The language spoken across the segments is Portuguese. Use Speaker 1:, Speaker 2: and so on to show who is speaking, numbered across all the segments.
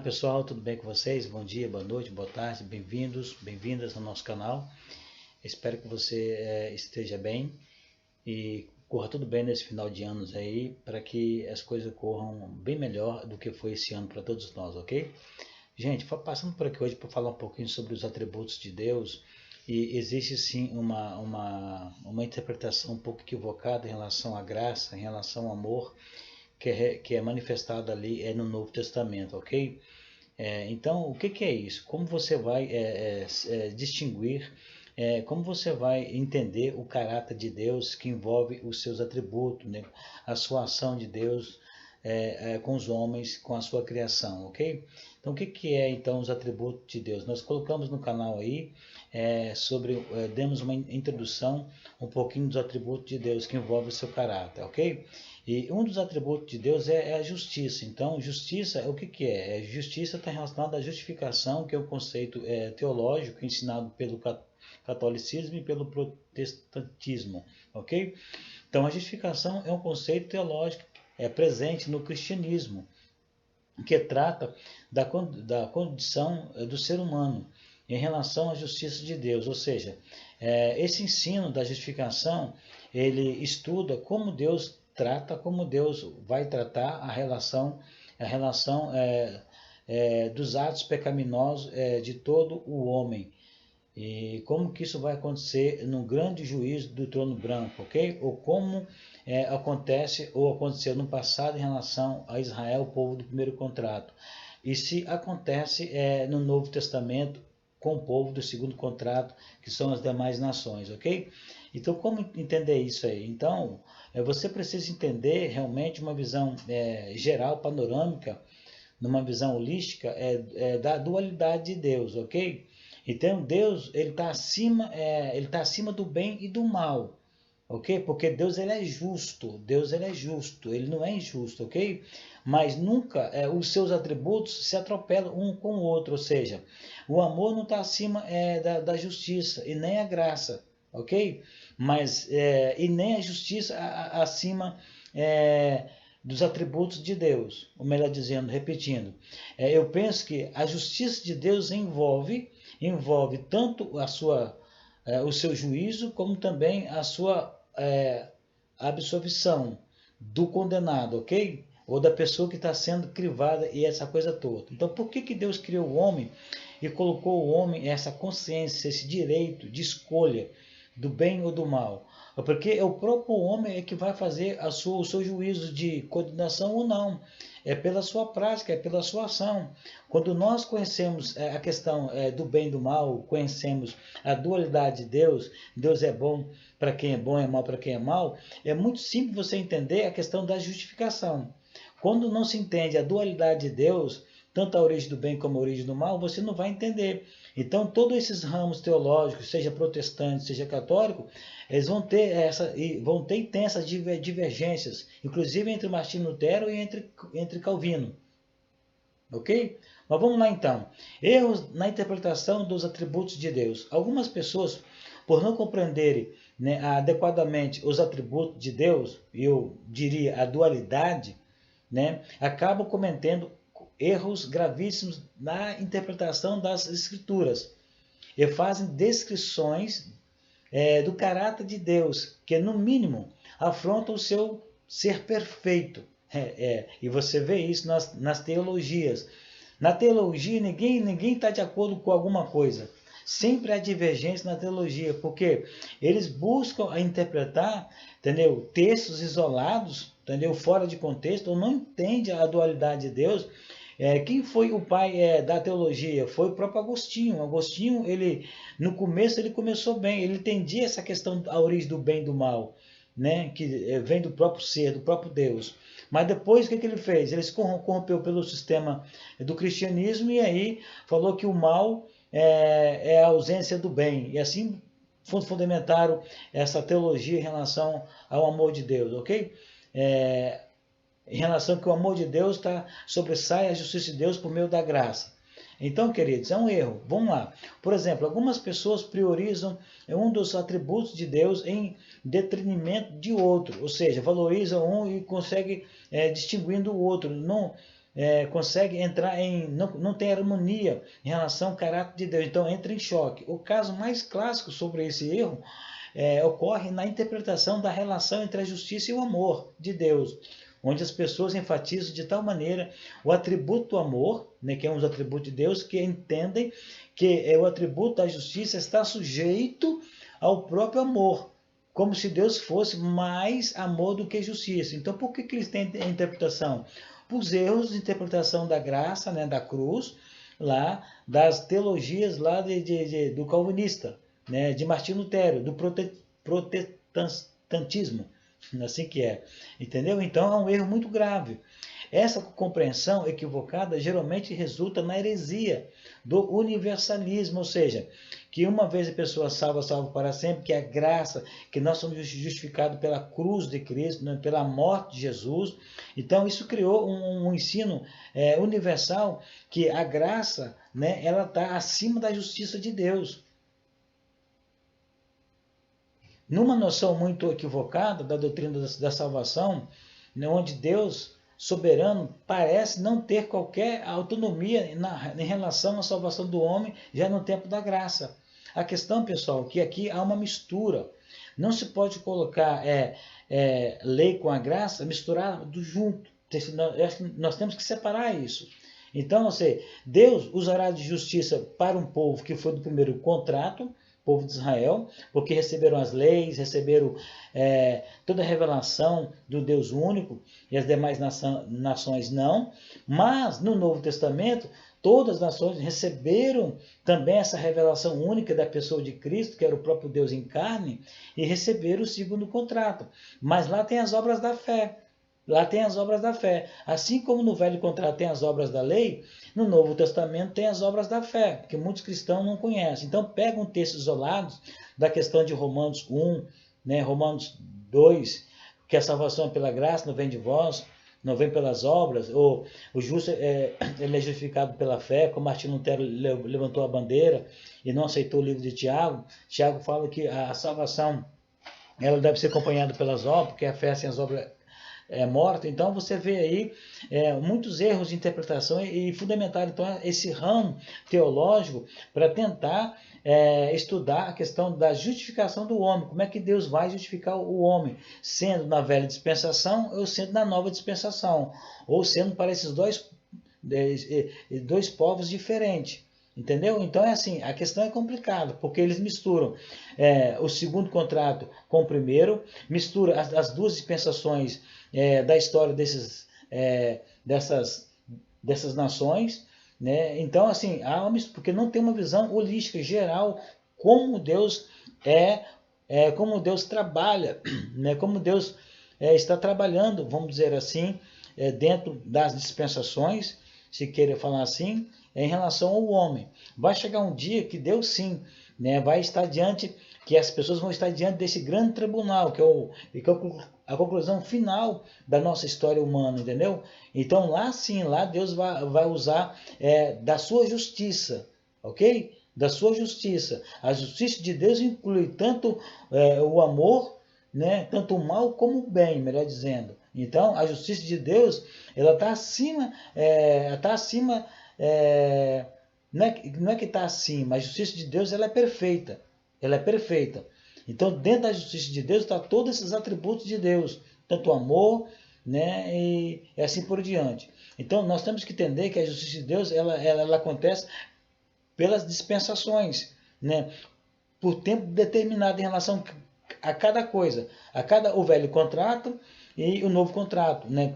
Speaker 1: pessoal, tudo bem com vocês? Bom dia, boa noite, boa tarde, bem-vindos, bem-vindas ao nosso canal. Espero que você esteja bem e corra tudo bem nesse final de anos aí, para que as coisas corram bem melhor do que foi esse ano para todos nós, ok? Gente, passando por aqui hoje para falar um pouquinho sobre os atributos de Deus, e existe sim uma interpretação um pouco equivocada em relação à graça, em relação ao amor, que é manifestado ali no Novo Testamento, ok? Então, o que é isso? Como você vai distinguir, como você vai entender o caráter de Deus que envolve os seus atributos, né? A sua ação de Deus com os homens, com a sua criação, ok? Então, o que é então os atributos de Deus? Nós colocamos no canal aí demos uma introdução um pouquinho dos atributos de Deus que envolve o seu caráter, ok? E um dos atributos de Deus é a justiça. Então, justiça, o que é? Justiça está relacionada à justificação, que é um conceito teológico ensinado pelo catolicismo e pelo protestantismo, ok? Então, a justificação é um conceito teológico presente no cristianismo, que trata da condição do ser humano em relação à justiça de Deus. Ou seja, esse ensino da justificação, ele estuda como Deus trata, como Deus vai tratar a relação dos atos pecaminosos de todo o homem. E como que isso vai acontecer no grande juízo do trono branco, ok? Ou como acontece ou aconteceu no passado em relação a Israel, o povo do primeiro contrato. E se acontece no Novo Testamento com o povo do segundo contrato, que são as demais nações, ok? Então, como entender isso aí? Então, você precisa entender realmente uma visão geral, panorâmica, numa visão holística, da dualidade de Deus, ok? Então Deus ele está acima do bem e do mal, ok? Porque Deus ele é justo, ele não é injusto, ok? Mas nunca os seus atributos se atropelam um com o outro, ou seja, o amor não está acima da justiça e nem a graça, ok? Mas e nem a justiça acima dos atributos de Deus, ou melhor dizendo, repetindo, eu penso que a justiça de Deus envolve tanto o seu juízo, como também a sua absolvição do condenado, ok? Ou da pessoa que está sendo crivada e essa coisa toda. Então, por que Deus criou o homem e colocou o homem essa consciência, esse direito de escolha do bem ou do mal? Porque o próprio homem que vai fazer o seu juízo de condenação ou não. É pela sua prática, é pela sua ação. Quando nós conhecemos a questão do bem e do mal, conhecemos a dualidade de Deus, Deus é bom para quem é bom, é mal para quem é mal, é muito simples você entender a questão da justificação. Quando não se entende a dualidade de Deus, tanto a origem do bem como a origem do mal, você não vai entender. Então, todos esses ramos teológicos, seja protestante, seja católico, eles vão ter e tem essas divergências, inclusive entre Martinho Lutero e entre Calvino. Ok? Mas vamos lá então. Erros na interpretação dos atributos de Deus. Algumas pessoas, por não compreenderem adequadamente os atributos de Deus, eu diria a dualidade, acabam cometendo erros gravíssimos na interpretação das Escrituras e fazem descrições do caráter de Deus, que no mínimo afronta o seu ser perfeito. E você vê isso nas teologias. Na teologia, ninguém está de acordo com alguma coisa. Sempre há divergência na teologia, porque eles buscam interpretar, entendeu, textos isolados, entendeu, fora de contexto, ou não entende a dualidade de Deus. Quem foi o pai da teologia? Foi o próprio Agostinho. Agostinho, no começo, ele começou bem, ele entendia essa questão, a origem do bem e do mal, que vem do próprio ser, do próprio Deus. Mas depois, o que ele fez? Ele se corrompeu pelo sistema do cristianismo e aí falou que o mal é a ausência do bem. E assim fundamentaram essa teologia em relação ao amor de Deus, ok? Em relação que o amor de Deus sobressai a justiça de Deus por meio da graça. Então, queridos, é um erro. Vamos lá. Por exemplo, algumas pessoas priorizam um dos atributos de Deus em detrimento de outro, ou seja, valorizam um e conseguem distinguindo o outro. consegue entrar em... Não tem harmonia em relação ao caráter de Deus, então entra em choque. O caso mais clássico sobre esse erro ocorre na interpretação da relação entre a justiça e o amor de Deus, onde as pessoas enfatizam de tal maneira o atributo do amor, né, que é um dos atributos de Deus, que entendem que o atributo da justiça está sujeito ao próprio amor, como se Deus fosse mais amor do que justiça. Então, por que eles têm a interpretação? Os erros de interpretação da graça, né, da cruz, lá das teologias lá do calvinista, né, de Martinho Lutero, do protestantismo, assim que é, entendeu? Então é um erro muito grave. Essa compreensão equivocada geralmente resulta na heresia do universalismo, ou seja, que uma vez a pessoa salva, salva para sempre, que é a graça, que nós somos justificados pela cruz de Cristo, né, pela morte de Jesus. Então isso criou um ensino universal, que a graça, né, ela está acima da justiça de Deus. Numa noção muito equivocada da doutrina da salvação, né, onde Deus soberano parece não ter qualquer autonomia em relação à salvação do homem já no tempo da graça. A questão, pessoal, é que aqui há uma mistura. Não se pode colocar lei com a graça misturado junto. Nós temos que separar isso. Então, Deus usará de justiça para um povo que foi do primeiro contrato, povo de Israel, porque receberam as leis, receberam toda a revelação do Deus único, e as demais nações não. Mas no Novo Testamento, todas as nações receberam também essa revelação única da pessoa de Cristo, que era o próprio Deus em carne, e receberam o segundo contrato. Mas lá tem as obras da fé. Lá tem as obras da fé. Assim como no Velho Contrato tem as obras da lei, no Novo Testamento tem as obras da fé, que muitos cristãos não conhecem. Então pegam textos isolados da questão de Romanos 1, né, Romanos 2, que a salvação é pela graça, não vem de vós, não vem pelas obras, ou o justo ele é justificado pela fé, como Martinho Lutero levantou a bandeira e não aceitou o livro de Tiago. Tiago fala que a salvação ela deve ser acompanhada pelas obras, porque a fé sem as obras morta. Então você vê aí muitos erros de interpretação e fundamentar então esse ramo teológico para tentar estudar a questão da justificação do homem. Como é que Deus vai justificar o homem? Sendo na velha dispensação ou sendo na nova dispensação? Ou sendo para esses dois povos diferentes. Entendeu? Então é assim, a questão é complicada, porque eles misturam o segundo contrato com o primeiro, misturam as duas dispensações da história dessas nações, né? Então assim, porque não tem uma visão holística geral como Deus como Deus trabalha, né? Como Deus está trabalhando, vamos dizer assim, dentro das dispensações, se queira falar assim, em relação ao homem. Vai chegar um dia que Deus sim, né, vai estar diante, que as pessoas vão estar diante desse grande tribunal, que é a conclusão final da nossa história humana, entendeu? Então lá sim, lá Deus vai usar da sua justiça, ok? Da sua justiça. A justiça de Deus inclui tanto o amor, né, tanto o mal como o bem, melhor dizendo. Então a justiça de Deus, ela está acima, não é que está acima, a justiça de Deus ela é perfeita. Ela é perfeita. Então, dentro da justiça de Deus está todos esses atributos de Deus, tanto o amor, né, e assim por diante. Então, nós temos que entender que a justiça de Deus ela acontece pelas dispensações, né, por tempo determinado em relação a cada coisa, o velho contrato e o novo contrato, né,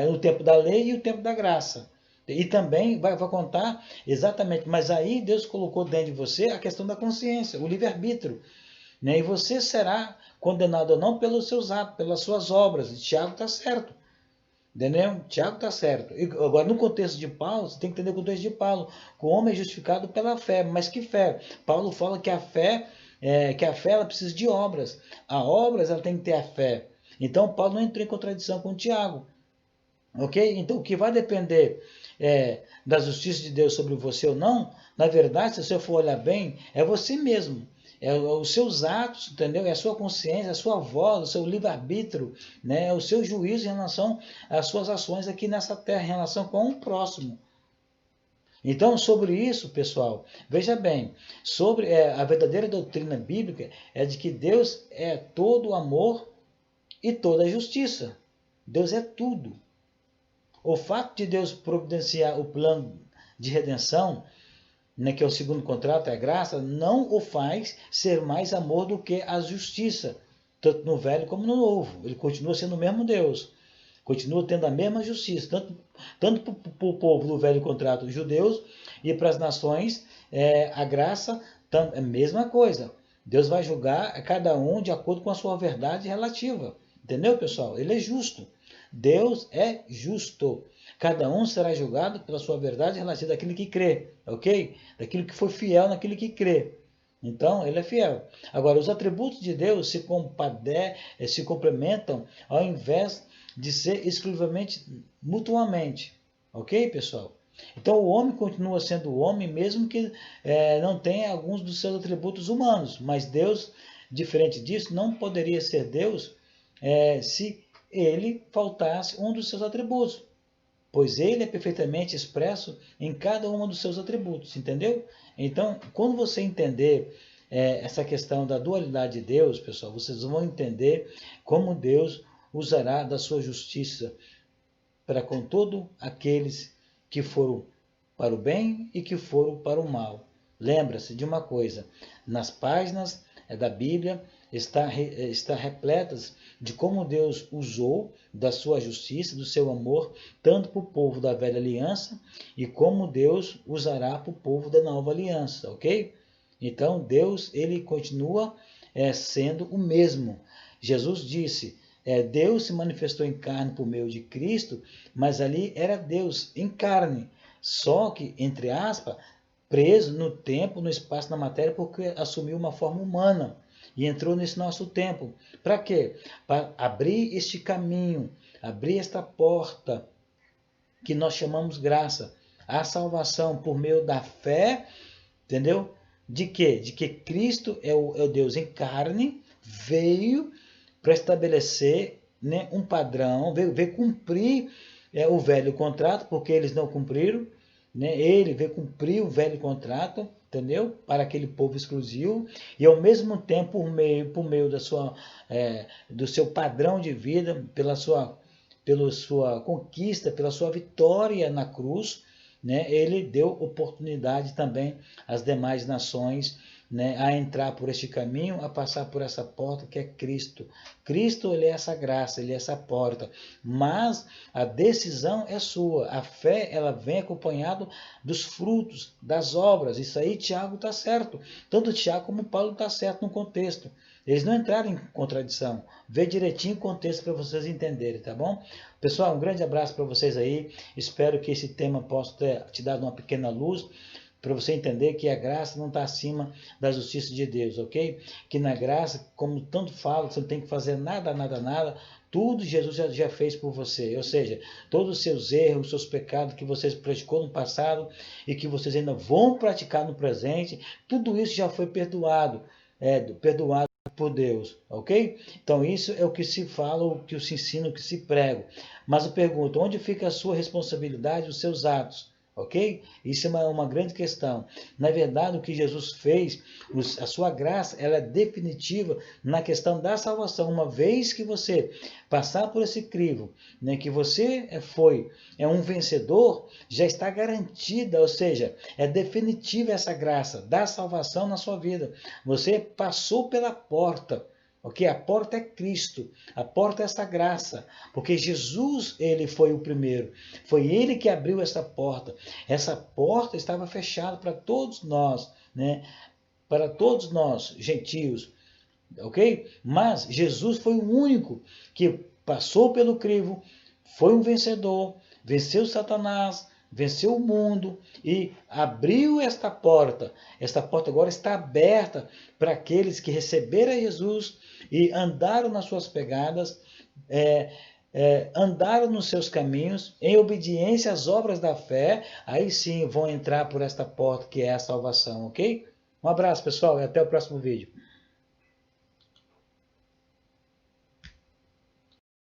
Speaker 1: o tempo da lei e o tempo da graça. E também vai contar exatamente, mas aí Deus colocou dentro de você a questão da consciência, o livre-arbítrio. Né? E você será condenado ou não pelos seus atos, pelas suas obras. E Tiago está certo. Entendeu? Tiago está certo. E agora, no contexto de Paulo, você tem que entender o contexto de Paulo. O homem é justificado pela fé. Mas que fé? Paulo fala que a fé ela precisa de obras. A obras ela tem que ter a fé. Então, Paulo não entrou em contradição com Tiago. Ok? Então, o que vai depender da justiça de Deus sobre você ou não, na verdade, se você for olhar bem, é você mesmo. é os seus atos, entendeu? É a sua consciência, a sua voz, o seu livre-arbítrio, né? É o seu juízo em relação às suas ações aqui nessa terra, em relação com o próximo. Então, sobre isso, pessoal, veja bem, sobre a verdadeira doutrina bíblica é de que Deus é todo amor e toda justiça. Deus é tudo. O fato de Deus providenciar o plano de redenção, né, que é o segundo contrato, é a graça, não o faz ser mais amor do que a justiça, tanto no velho como no novo. Ele continua sendo o mesmo Deus, continua tendo a mesma justiça, tanto para o povo do velho contrato, os judeus, e para as nações, a graça é a mesma coisa. Deus vai julgar cada um de acordo com a sua verdade relativa. Entendeu, pessoal? Ele é justo. Deus é justo. Cada um será julgado pela sua verdade relativa daquilo que crê, ok? Daquilo que foi fiel naquilo que crê. Então, ele é fiel. Agora, os atributos de Deus se complementam ao invés de ser exclusivamente mutuamente. Ok, pessoal? Então, o homem continua sendo o homem, mesmo que não tenha alguns dos seus atributos humanos. Mas Deus, diferente disso, não poderia ser Deus se ele faltasse um dos seus atributos, pois ele é perfeitamente expresso em cada um dos seus atributos, entendeu? Então, quando você entender essa questão da dualidade de Deus, pessoal, vocês vão entender como Deus usará da sua justiça para com todos aqueles que foram para o bem e que foram para o mal. Lembra-se de uma coisa, nas páginas da Bíblia está repletas de como Deus usou da sua justiça, do seu amor, tanto para o povo da velha aliança, e como Deus usará para o povo da nova aliança, ok? Então, Deus, ele continua sendo o mesmo. Jesus disse, Deus se manifestou em carne por meio de Cristo, mas ali era Deus em carne, só que, entre aspas, preso no tempo, no espaço, na matéria, porque assumiu uma forma humana e entrou nesse nosso tempo. Para quê? Para abrir este caminho, abrir esta porta que nós chamamos graça, a salvação por meio da fé, entendeu? De quê? De que Cristo é o Deus em carne, veio para estabelecer, né, um padrão, veio cumprir o velho contrato, porque eles não cumpriram, né? Ele veio cumprir o velho contrato, entendeu? Para aquele povo exclusivo, e ao mesmo tempo, por meio do seu padrão de vida, pela sua conquista, pela sua vitória na cruz, né? Ele deu oportunidade também às demais nações, né, a entrar por este caminho, a passar por essa porta que é Cristo. Cristo, ele é essa graça, ele é essa porta, mas a decisão é sua. A fé, ela vem acompanhado dos frutos, das obras. Isso aí Tiago está certo, tanto Tiago como Paulo está certo no contexto. Eles não entraram em contradição. Vê direitinho o contexto para vocês entenderem, tá bom? Pessoal, um grande abraço para vocês aí. Espero que esse tema possa ter te dado uma pequena luz, para você entender que a graça não está acima da justiça de Deus, ok? Que na graça, como tanto falo, você não tem que fazer nada, tudo Jesus já fez por você. Ou seja, todos os seus erros, os seus pecados que vocês praticou no passado e que vocês ainda vão praticar no presente, tudo isso já foi perdoado, perdoado por Deus, ok? Então isso é o que se fala, o que se ensina, o que se prega. Mas eu pergunto, onde fica a sua responsabilidade, os seus atos? Ok? Isso é uma grande questão. Na verdade, o que Jesus fez, a sua graça, ela é definitiva na questão da salvação. Uma vez que você passar por esse crivo, né, que você é um vencedor, já está garantida, ou seja, é definitiva essa graça da salvação na sua vida. Você passou pela porta. Ok? A porta é Cristo, a porta é essa graça, porque Jesus, ele foi o primeiro, foi ele que abriu essa porta. Essa porta estava fechada para todos nós, né? Para todos nós, gentios, ok? Mas Jesus foi o único que passou pelo crivo, foi um vencedor, venceu Satanás, venceu o mundo e abriu esta porta. Esta porta agora está aberta para aqueles que receberam Jesus e andaram nas suas pegadas, andaram nos seus caminhos, em obediência às obras da fé, aí sim vão entrar por esta porta que é a salvação, ok? Um abraço, pessoal, e até o próximo vídeo.